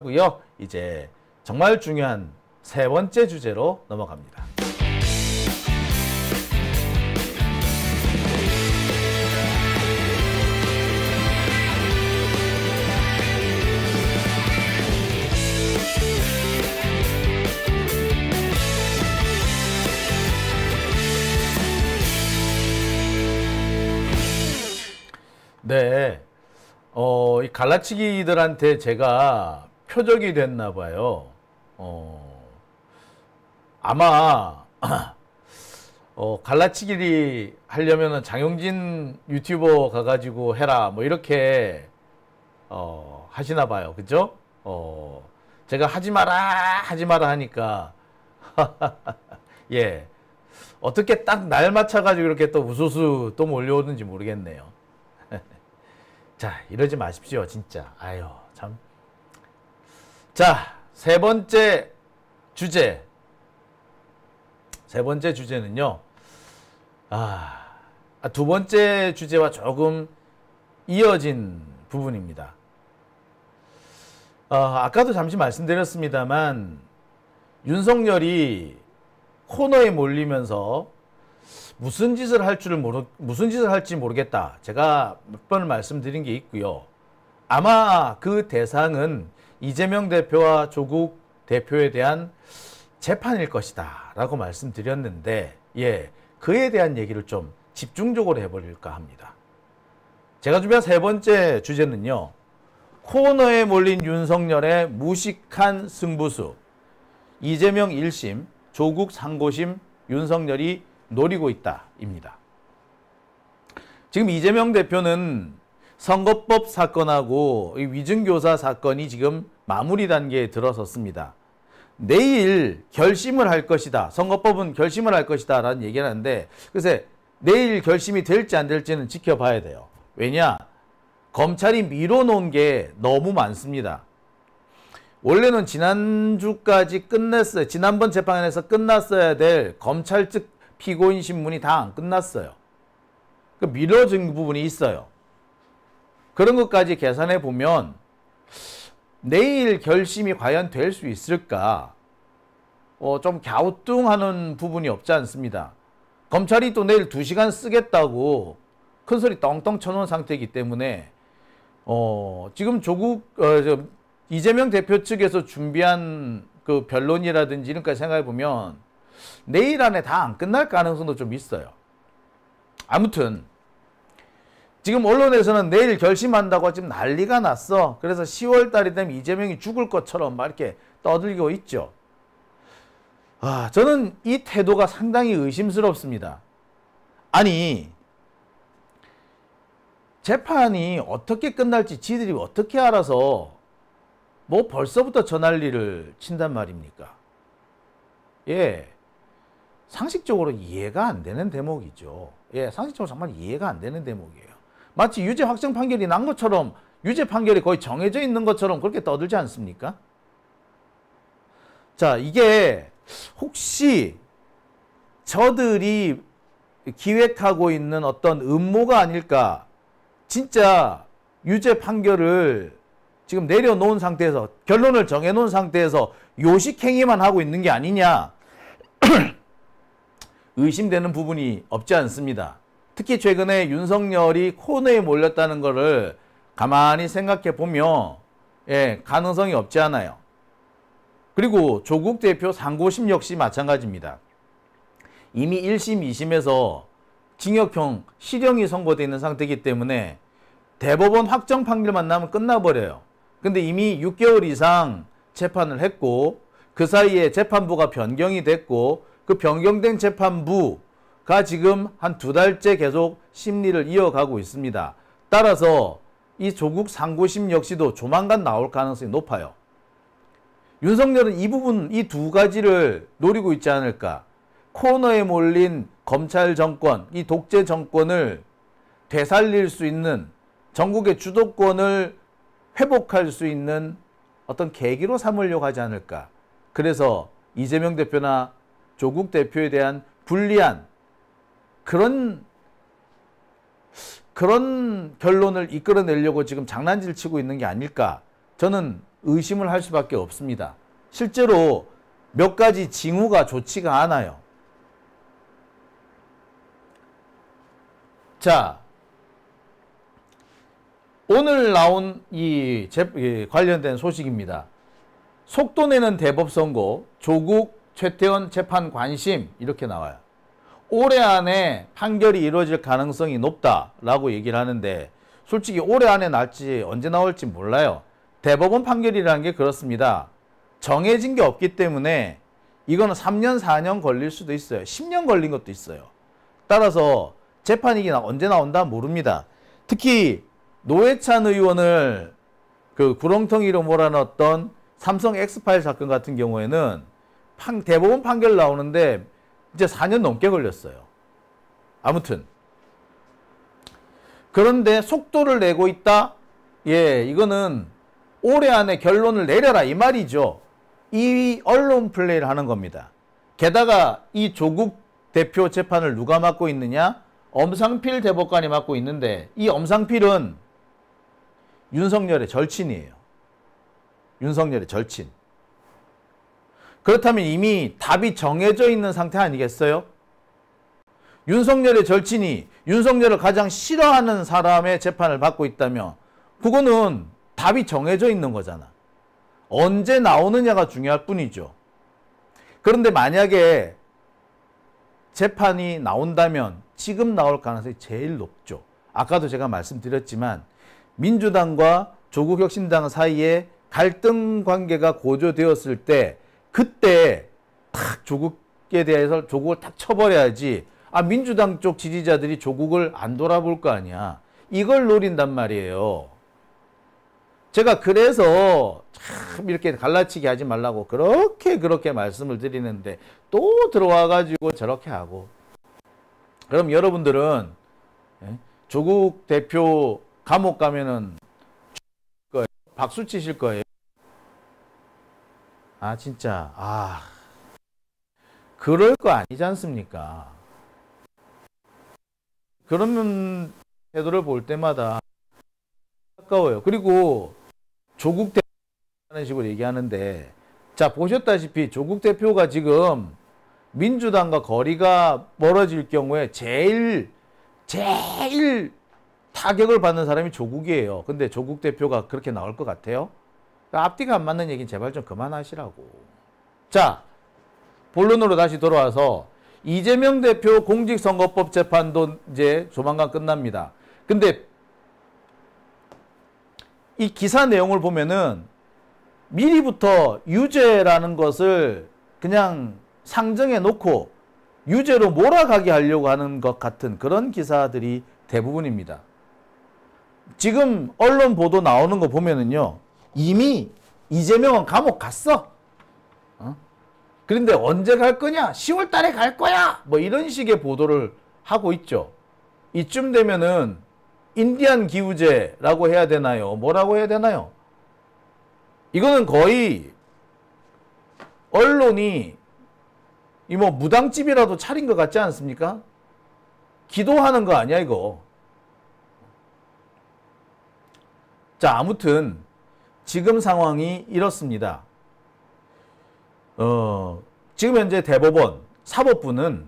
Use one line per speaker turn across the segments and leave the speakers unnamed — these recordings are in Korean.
고요. 이제 정말 중요한 세 번째 주제로 넘어갑니다. 네, 이 갈라치기들한테 제가 표적이 됐나 봐요. 아마 갈라치기 하려면은 장용진 유튜버 가가지고 해라 뭐 이렇게 하시나 봐요. 그죠? 제가 하지 마라 하니까 예, 어떻게 딱 날 맞춰가지고 이렇게 또 우수수 또 몰려오는지 모르겠네요. 자, 이러지 마십시오, 진짜. 아유, 참. 자, 세 번째 주제. 세 번째 주제는요. 두 번째 주제와 조금 이어진 부분입니다. 아까도 잠시 말씀드렸습니다만, 윤석열이 코너에 몰리면서 무슨 짓을 할지 모르겠다. 제가 몇 번을 말씀드린 게 있고요. 아마 그 대상은 이재명 대표와 조국 대표에 대한 재판일 것이다 라고 말씀드렸는데, 예, 그에 대한 얘기를 좀 집중적으로 해볼까 합니다. 제가 준비한 세 번째 주제는요, 코너에 몰린 윤석열의 무식한 승부수, 이재명 1심, 조국 상고심, 윤석열이 노리고 있다 입니다. 지금 이재명 대표는 선거법 사건하고 위증교사 사건이 지금 마무리 단계에 들어섰습니다. 내일 결심을 할 것이다. 선거법은 결심을 할 것이다 라는 얘기를 하는데, 글쎄 내일 결심이 될지 안 될지는 지켜봐야 돼요. 왜냐? 검찰이 미뤄놓은 게 너무 많습니다. 원래는 지난주까지 끝냈어요. 지난번 재판에서 끝났어야 될 검찰 측 피고인 신문이 다 안 끝났어요. 미뤄진 부분이 있어요. 그런 것까지 계산해 보면 내일 결심이 과연 될 수 있을까? 좀 갸우뚱하는 부분이 없지 않습니다. 검찰이 또 내일 2시간 쓰겠다고 큰 소리 떵떵 쳐놓은 상태이기 때문에 지금 이재명 대표 측에서 준비한 그 변론이라든지 이런 것까지 생각해 보면 내일 안에 다 안 끝날 가능성도 좀 있어요. 아무튼 지금 언론에서는 내일 결심한다고 지금 난리가 났어. 그래서 10월 달이 되면 이재명이 죽을 것처럼 막 이렇게 떠들고 있죠. 저는 이 태도가 상당히 의심스럽습니다. 아니, 재판이 어떻게 끝날지 지들이 어떻게 알아서 뭐 벌써부터 저 난리를 친단 말입니까? 예, 상식적으로 이해가 안 되는 대목이죠. 예, 상식적으로 정말 이해가 안 되는 대목이에요. 마치 유죄 확정 판결이 난 것처럼, 유죄 판결이 거의 정해져 있는 것처럼 그렇게 떠들지 않습니까? 자, 이게 혹시 저들이 기획하고 있는 어떤 음모가 아닐까? 진짜 유죄 판결을 지금 내려놓은 상태에서, 결론을 정해놓은 상태에서 요식행위만 하고 있는 게 아니냐? 의심되는 부분이 없지 않습니다. 특히 최근에 윤석열이 코너에 몰렸다는 것을 가만히 생각해 보면, 예, 가능성이 없지 않아요. 그리고 조국 대표 상고심 역시 마찬가지입니다. 이미 1심, 2심에서 징역형 실형이 선고되어 있는 상태이기 때문에 대법원 확정 판결만 나면 끝나버려요. 근데 이미 6개월 이상 재판을 했고, 그 사이에 재판부가 변경이 됐고, 그 변경된 재판부가 지금 한 2달째 계속 심리를 이어가고 있습니다. 따라서 이 조국 상고심 역시도 조만간 나올 가능성이 높아요. 윤석열은 이 부분, 이 두 가지를 노리고 있지 않을까? 코너에 몰린 검찰 정권, 이 독재 정권을 되살릴 수 있는, 전국의 주도권을 회복할 수 있는 어떤 계기로 삼으려고 하지 않을까? 그래서 이재명 대표나 조국 대표에 대한 불리한 그런 결론을 이끌어내려고 지금 장난질 치고 있는 게 아닐까, 저는 의심을 할 수밖에 없습니다. 실제로 몇 가지 징후가 좋지가 않아요. 자, 오늘 나온 이 관련된 소식입니다. 속도 내는 대법선고, 조국 최태원 재판 관심, 이렇게 나와요. 올해 안에 판결이 이루어질 가능성이 높다라고 얘기를 하는데, 솔직히 올해 안에 날지 언제 나올지 몰라요. 대법원 판결이라는 게 그렇습니다. 정해진 게 없기 때문에 이거는 3년, 4년 걸릴 수도 있어요. 10년 걸린 것도 있어요. 따라서 재판이 언제 나온다 모릅니다. 특히 노회찬 의원을 그 구렁텅이로 몰아넣었던 삼성 엑스파일 사건 같은 경우에는 대법원 판결 나오는데 이제 4년 넘게 걸렸어요. 아무튼 그런데 속도를 내고 있다? 예, 이거는 올해 안에 결론을 내려라 이 말이죠. 이 언론 플레이를 하는 겁니다. 게다가 이 조국 대표 재판을 누가 맡고 있느냐? 엄상필 대법관이 맡고 있는데, 이 엄상필은 윤석열의 절친이에요. 윤석열의 절친. 그렇다면 이미 답이 정해져 있는 상태 아니겠어요? 윤석열의 절친이 윤석열을 가장 싫어하는 사람의 재판을 받고 있다면 그거는 답이 정해져 있는 거잖아. 언제 나오느냐가 중요할 뿐이죠. 그런데 만약에 재판이 나온다면 지금 나올 가능성이 제일 높죠. 아까도 제가 말씀드렸지만 민주당과 조국혁신당 사이에 갈등 관계가 고조되었을 때 그때 탁 조국에 대해서 조국을 탁 쳐버려야지. 아, 민주당 쪽 지지자들이 조국을 안 돌아볼 거 아니야. 이걸 노린단 말이에요. 제가 그래서 참 이렇게 갈라치기 하지 말라고 그렇게 말씀을 드리는데 또 들어와가지고 저렇게 하고. 그럼 여러분들은 조국 대표 감옥 가면은 박수 치실 거예요. 아, 진짜. 아, 그럴 거 아니지 않습니까? 그런 태도를 볼 때마다 아까워요. 그리고 조국 대표라는 식으로 얘기하는데, 자, 보셨다시피 조국 대표가 지금 민주당과 거리가 멀어질 경우에 제일 타격을 받는 사람이 조국이에요. 근데 조국 대표가 그렇게 나올 것 같아요? 앞뒤가 안 맞는 얘기는 제발 좀 그만하시라고. 자, 본론으로 다시 돌아와서 이재명 대표 공직선거법 재판도 이제 조만간 끝납니다. 근데 이 기사 내용을 보면은 미리부터 유죄라는 것을 그냥 상정해 놓고 유죄로 몰아가게 하려고 하는 것 같은 그런 기사들이 대부분입니다. 지금 언론 보도 나오는 거 보면은요, 이미 이재명은 감옥 갔어. 그런데 언제 갈 거냐? 10월 달에 갈 거야! 뭐 이런 식의 보도를 하고 있죠. 이쯤 되면은 인디안 기우제라고 해야 되나요? 뭐라고 해야 되나요? 이거는 거의 언론이 이 뭐 무당집이라도 차린 것 같지 않습니까? 기도하는 거 아니야 이거. 자, 아무튼 지금 상황이 이렇습니다. 지금 현재 대법원 사법부는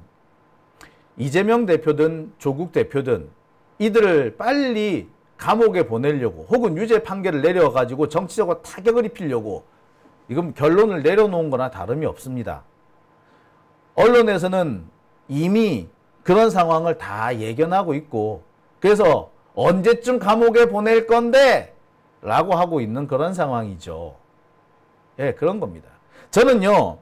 이재명 대표든 조국 대표든 이들을 빨리 감옥에 보내려고 혹은 유죄 판결을 내려가지고 정치적으로 타격을 입히려고 이건 결론을 내려놓은 거나 다름이 없습니다. 언론에서는 이미 그런 상황을 다 예견하고 있고, 그래서 언제쯤 감옥에 보낼 건데? 라고 하고 있는 그런 상황이죠. 예, 그런 겁니다. 저는요,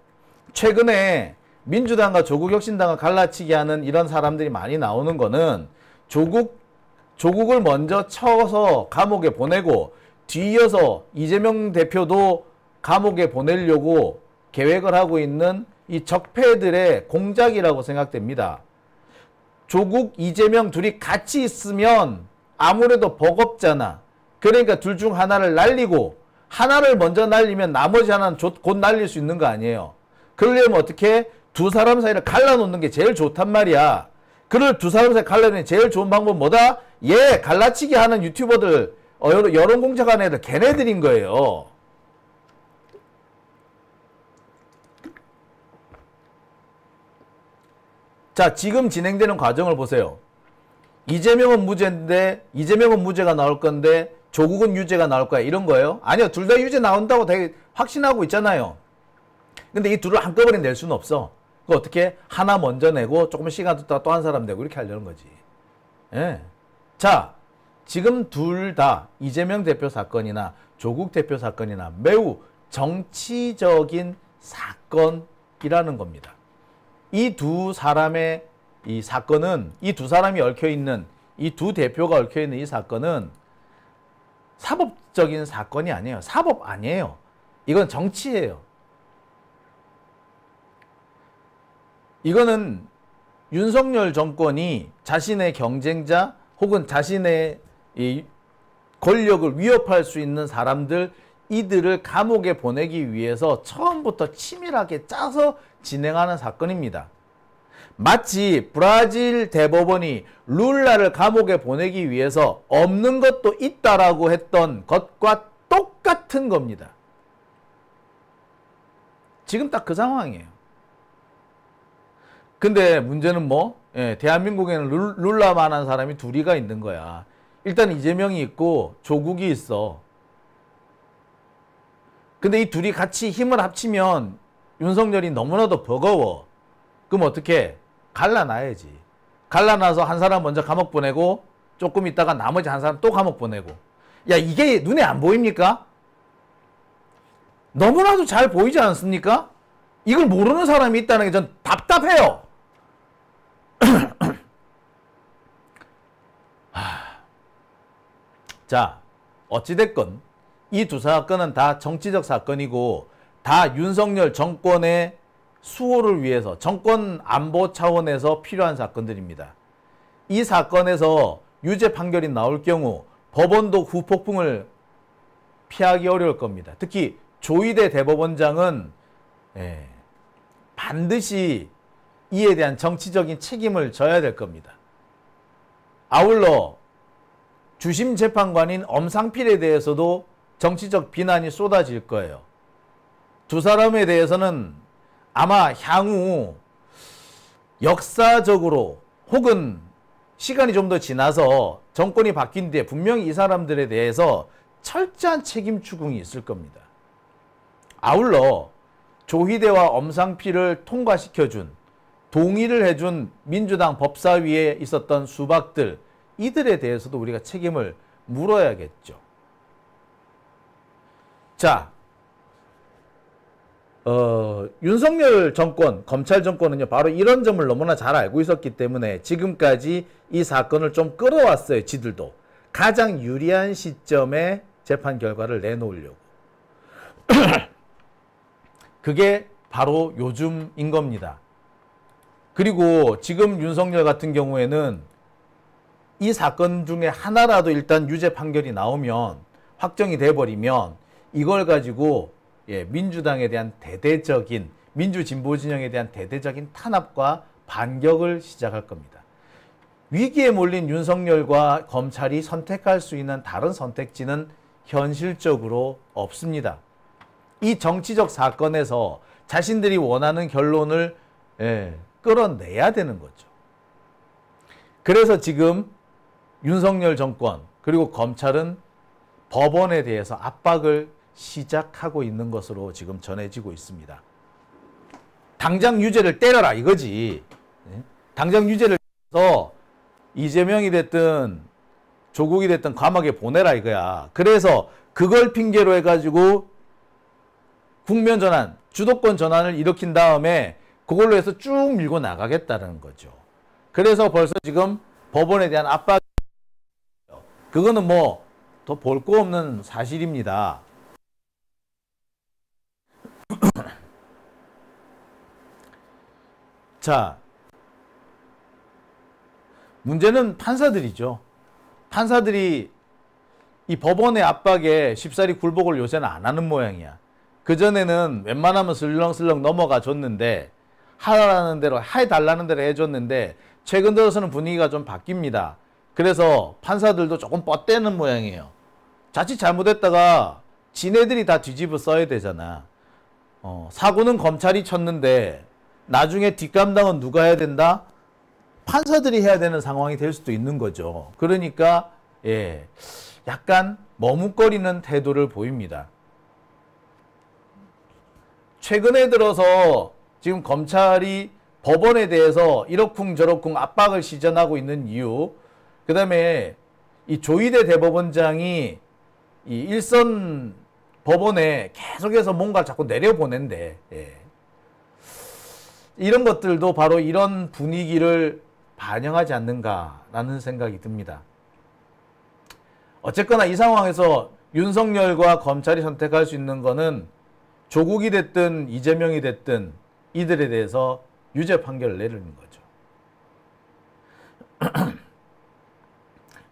최근에 민주당과 조국혁신당을 갈라치기 하는 이런 사람들이 많이 나오는 거는 조국을 먼저 쳐서 감옥에 보내고 뒤이어서 이재명 대표도 감옥에 보내려고 계획을 하고 있는 이 적폐들의 공작이라고 생각됩니다. 조국, 이재명 둘이 같이 있으면 아무래도 버겁잖아. 그러니까 둘 중 하나를 날리고 하나를 먼저 날리면 나머지 하나는 곧 날릴 수 있는 거 아니에요. 그러려면 어떻게? 두 사람 사이를 갈라놓는 게 제일 좋단 말이야. 그걸 두 사람 사이 갈라내는 제일 좋은 방법은 뭐다? 갈라치기 하는 유튜버들, 여론공작하는 애들 걔네들인 거예요. 자, 지금 진행되는 과정을 보세요. 이재명은 무죄인데, 이재명은 무죄가 나올 건데, 조국은 유죄가 나올 거야. 이런 거예요? 아니요. 둘 다 유죄 나온다고 되게 확신하고 있잖아요. 근데 이 둘을 한꺼번에 낼 수는 없어. 그 어떻게? 하나 먼저 내고, 조금 시간 두다가 또 한 사람 내고, 이렇게 하려는 거지. 예. 자, 지금 둘 다 이재명 대표 사건이나 조국 대표 사건이나 매우 정치적인 사건이라는 겁니다. 이 두 사람의 이 사건은, 이 두 사람이 얽혀있는, 이 두 대표가 얽혀있는 이 사건은 사법적인 사건이 아니에요. 사법 아니에요. 이건 정치예요. 이거는 윤석열 정권이 자신의 경쟁자 혹은 자신의 이 권력을 위협할 수 있는 사람들, 이들을 감옥에 보내기 위해서 처음부터 치밀하게 짜서 진행하는 사건입니다. 마치 브라질 대법원이 룰라를 감옥에 보내기 위해서 없는 것도 있다라고 했던 것과 똑같은 겁니다. 지금 딱 그 상황이에요. 근데 문제는 뭐? 대한민국에는 룰라만한 사람이 둘이가 있는 거야. 일단 이재명이 있고 조국이 있어. 근데 이 둘이 같이 힘을 합치면 윤석열이 너무나도 버거워. 그럼 어떻게? 갈라놔야지. 갈라놔서 한 사람 먼저 감옥 보내고 조금 있다가 나머지 한 사람 또 감옥 보내고. 야, 이게 눈에 안 보입니까? 너무나도 잘 보이지 않습니까? 이걸 모르는 사람이 있다는 게 전 답답해요. 자, 어찌됐건 이 두 사건은 다 정치적 사건이고 다 윤석열 정권의 수호를 위해서 정권 안보 차원에서 필요한 사건들입니다. 이 사건에서 유죄 판결이 나올 경우 법원도 후폭풍을 피하기 어려울 겁니다. 특히 조희대 대법원장은 반드시 이에 대한 정치적인 책임을 져야 될 겁니다. 아울러 주심 재판관인 엄상필에 대해서도 정치적 비난이 쏟아질 거예요. 두 사람에 대해서는 아마 향후 역사적으로 혹은 시간이 좀 더 지나서 정권이 바뀐 뒤에 분명히 이 사람들에 대해서 철저한 책임 추궁이 있을 겁니다. 아울러 조희대와 엄상필을 통과시켜준, 동의를 해준 민주당 법사위에 있었던 수박들, 이들에 대해서도 우리가 책임을 물어야겠죠. 자, 윤석열 정권, 검찰 정권은요, 바로 이런 점을 너무나 잘 알고 있었기 때문에 지금까지 이 사건을 좀 끌어왔어요, 지들도. 가장 유리한 시점에 재판 결과를 내놓으려고. 그게 바로 요즘인 겁니다. 그리고 지금 윤석열 같은 경우에는 이 사건 중에 하나라도 일단 유죄 판결이 나오면, 확정이 돼버리면 이걸 가지고 민주당에 대한 대대적인, 민주진보 진영에 대한 대대적인 탄압과 반격을 시작할 겁니다. 위기에 몰린 윤석열과 검찰이 선택할 수 있는 다른 선택지는 현실적으로 없습니다. 이 정치적 사건에서 자신들이 원하는 결론을 끌어내야 되는 거죠. 그래서 지금 윤석열 정권 그리고 검찰은 법원에 대해서 압박을 시작하고 있는 것으로 지금 전해지고 있습니다. 당장 유죄를 때려라 이거지. 당장 유죄를 때려서 이재명이 됐든 조국이 됐든 감옥에 보내라 이거야. 그래서 그걸 핑계로 해가지고 국면 전환, 주도권 전환을 일으킨 다음에 그걸로 해서 쭉 밀고 나가겠다는 거죠. 그래서 벌써 지금 법원에 대한 압박, 그거는 뭐 더 볼 거 없는 사실입니다. 자, 문제는 판사들이죠. 판사들이 이 법원의 압박에 쉽사리 굴복을 요새는 안 하는 모양이야. 그전에는 웬만하면 슬렁슬렁 넘어가 줬는데, 하라는 대로, 해달라는 대로 해줬는데, 최근 들어서는 분위기가 좀 바뀝니다. 그래서 판사들도 조금 뻗대는 모양이에요. 자칫 잘못했다가 지네들이 다 뒤집어 써야 되잖아. 사고는 검찰이 쳤는데 나중에 뒷감당은 누가 해야 된다? 판사들이 해야 되는 상황이 될 수도 있는 거죠. 그러니까 약간 머뭇거리는 태도를 보입니다. 최근에 들어서 지금 검찰이 법원에 대해서 이러쿵저러쿵 압박을 시전하고 있는 이유, 그 다음에 이 조희대 대법원장이 이 일선 법원에 계속해서 뭔가 자꾸 내려보낸대. 이런 것들도 바로 이런 분위기를 반영하지 않는가라는 생각이 듭니다. 어쨌거나 이 상황에서 윤석열과 검찰이 선택할 수 있는 거는 조국이 됐든 이재명이 됐든 이들에 대해서 유죄 판결을 내리는 거죠.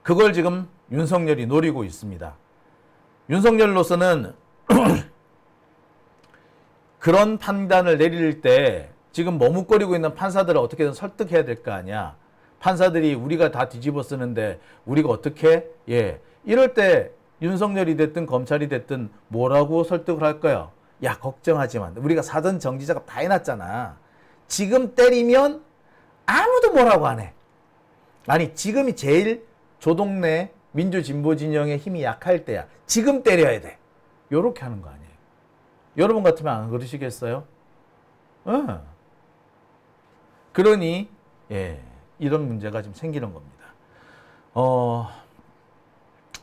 그걸 지금 윤석열이 노리고 있습니다. 윤석열로서는 그런 판단을 내릴 때 지금 머뭇거리고 있는 판사들을 어떻게든 설득해야 될 거 아니야. 판사들이 우리가 다 뒤집어 쓰는데 우리가 어떻게? 이럴 때 윤석열이 됐든 검찰이 됐든 뭐라고 설득을 할 거야? 야, 걱정하지 마. 우리가 사전 정지 작업 다 해놨잖아. 지금 때리면 아무도 뭐라고 안 해. 아니, 지금이 제일 조동래 민주진보 진영의 힘이 약할 때야. 지금 때려야 돼. 요렇게 하는 거 아니에요. 여러분 같으면 안 그러시겠어요? 그러니 이런 문제가 지금 생기는 겁니다.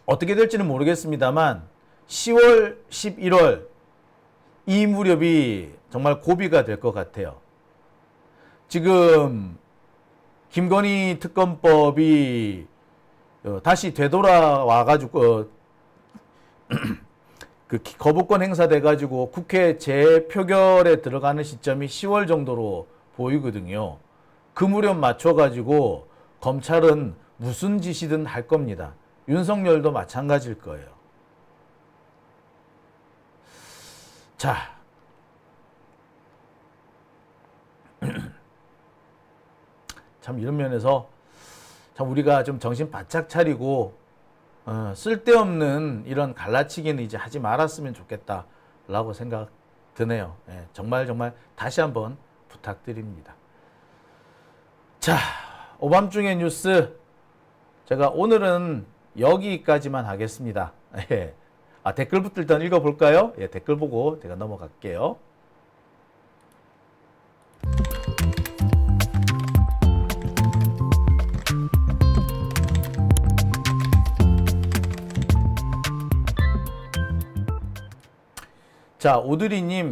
어떻게 될지는 모르겠습니다만 10월, 11월 이 무렵이 정말 고비가 될 것 같아요. 지금 김건희 특검법이 다시 되돌아와가지고 그 거부권 행사돼가지고 국회 재표결에 들어가는 시점이 10월 정도로 보이거든요. 그 무렵 맞춰가지고 검찰은 무슨 짓이든 할 겁니다. 윤석열도 마찬가지일 거예요. 자, 참 이런 면에서 참 우리가 좀 정신 바짝 차리고 쓸데없는 이런 갈라치기는 이제 하지 말았으면 좋겠다라고 생각 드네요. 정말 다시 한번 부탁드립니다. 자, 오밤중의 뉴스 제가 오늘은 여기까지만 하겠습니다. 댓글부터 일단 읽어볼까요? 댓글 보고 제가 넘어갈게요. 자, 오드리님,